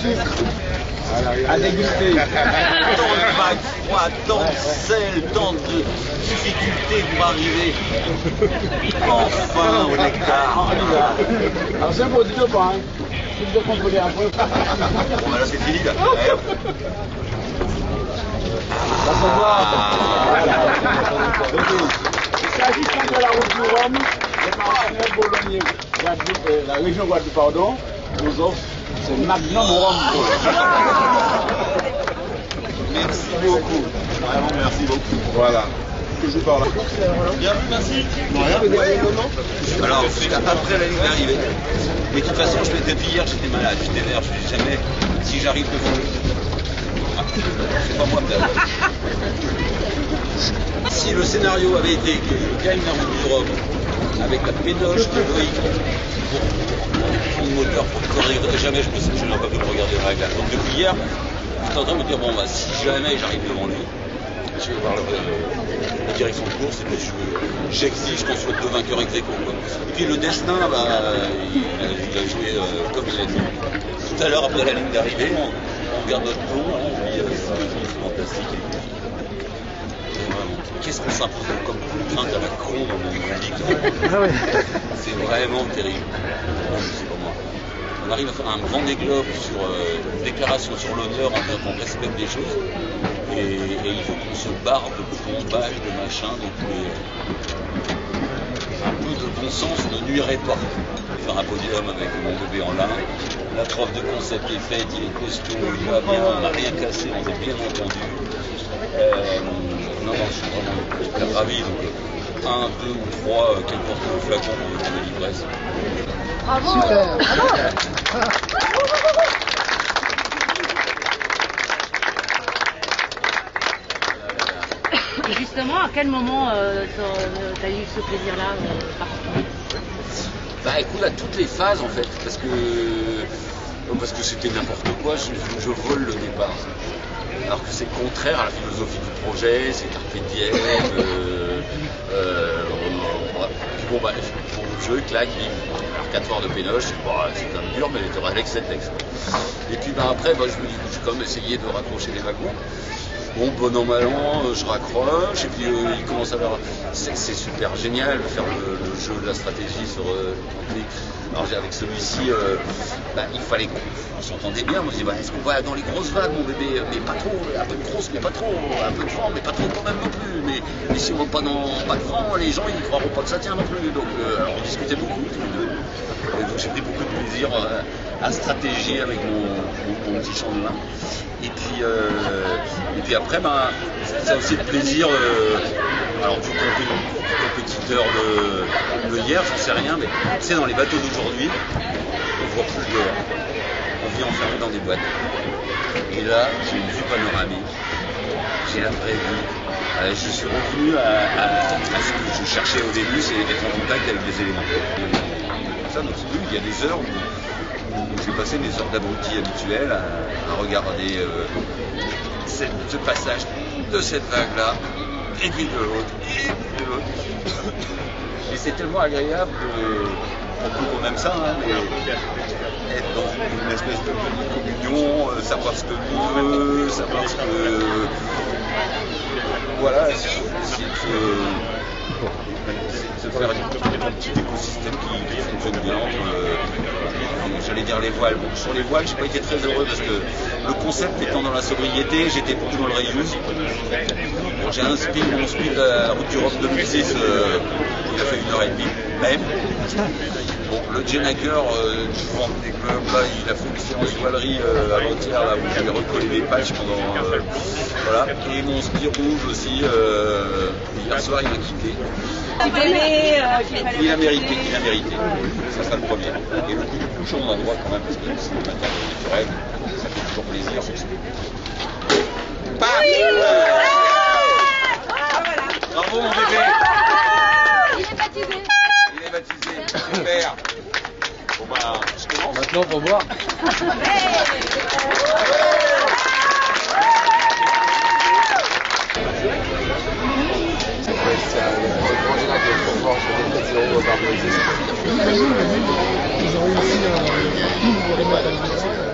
sucre à déguster. Tant de vagues froides, tant de sel, tant de difficultés pour arriver enfin au nectar. Alors c'est un produit de pain, hein. Si vous êtes contrôlé un peu. Bon bah là c'est fini là. S'agissant de la route du Rhum, les partenaires bolognais, la région Guadeloupe, pardon, nous offrent ce Magnum Rhum. Merci beaucoup. Vraiment merci beaucoup. Voilà. Toujours par là. Bien vu, merci. Alors, après la ligne d'arrivée. Mais de toute façon, depuis hier, j'étais malade. J'étais vert. Je ne dis jamais si j'arrive devant lui. C'est pas moi peut-être. Si le scénario avait été que je gagne la route du Rhum avec la pénoche de Loïc pour le moteur, pour le corriger, jamais je n'aurais pas pu le regarder dans la glace. Donc depuis hier, j'étais en train de me dire, bon, bah, si jamais j'arrive devant lui, je vais voir la direction de course et puis j'exige qu'on soit deux vainqueurs ex aequo. Et puis le destin, bah, il a joué comme il a dit. Tout à l'heure, après la ligne d'arrivée, on regarde notre plomb, et puis c'est fantastique. Qu'est-ce qu'on s'impose comme contrainte à la con dans mon ligue. C'est vraiment terrible. C'est pas moi. On arrive à faire un grand déglobe sur une déclaration sur l'honneur en disant qu'on respecte des choses. Et il faut qu'on se barre de plombage, de machin. Donc un peu de bon sens ne nuirait pas. Faire un podium avec mon bébé en lin. La preuve de concept est faite, il est costaud, il va bien, on n'a rien cassé, on est bien entendu. Non, je suis vraiment hyper ravi. Donc, 1, 2 ou 3, qu'importe le flacon pour le temps de l'ivresse. Bravo! Super! Et justement, à quel moment tu as eu ce plaisir-là particulier? Bah écoute, à toutes les phases en fait, parce que c'était n'importe quoi, je vole le départ. Alors que c'est contraire à la philosophie du projet, c'est carpe diem. Puis bon, bah, pour le jeu, claque, alors 4 heures de pénoche, c'est quand même dur, mais tu auras l'excès de texte. Et puis bah, après, bah, je me dis, j'ai quand même essayé de raccrocher les wagons. Bon, bon an, mal an, je raccroche, et puis il commence à avoir. C'est super génial de faire le jeu de la stratégie sur. Alors avec celui-ci, il fallait qu'on s'entendait bien. Moi je dis, est-ce qu'on va dans les grosses vagues, mon bébé, mais pas trop, un peu de grosse, mais pas trop, un peu de vent, mais pas trop quand même non plus. Mais si on ne va pas dans pas de vent, les gens ils ne croiront pas que ça tient non plus. Donc alors on discutait beaucoup tous les deux. Et donc j'ai pris beaucoup de plaisir à stratégier avec mon petit champ de main. Et puis après, ça aussi le plaisir, alors du compétiteur de hier, je ne sais rien, mais tu sais, dans les bateaux d'aujourd'hui, on voit plus dehors. On vit enfermé dans des boîtes. Et là, j'ai une vue panoramique, j'ai la vraie vue. Je suis revenu à ce que je cherchais au début, c'est être en contact avec les éléments. Ça, donc, il y a des heures où j'ai passé mes heures d'abruti habituelles à regarder ce passage de cette vague-là, et puis de l'autre, et puis de l'autre. Et c'est tellement agréable pour qu'on aime ça, hein, mais être dans une espèce de communion, savoir ce que l'on veut, savoir ce que. Voilà, c'est de faire un petit écosystème qui fonctionne bien entre. J'allais dire les voiles. Bon, sur les voiles, j'ai pas été très heureux parce que le concept étant dans la sobriété, j'étais plutôt dans le reuse. Bon, j'ai un speed, mon speed de la route du Rhum 2006, il a fait 1h30, même. Bon, le Jenaker du vent des clubs, là, il a fait une séance voilerie avant-hier, là, où j'avais recollé mes patchs pendant. Voilà. Et mon speed rouge aussi, hier soir, il m'a quitté. Il a mérité. Ça sera le premier. Et le coup du couchon on a droit quand même, parce que c'est une matière naturelle, ça fait toujours plaisir. Bam! Bravo mon bébé! Il est baptisé. Super! Bon bah, je commence. Maintenant, faut voir. C'est un grand général qui est trop fort, je fais des 4-0 au bar de. Ils ont réussi à remettre à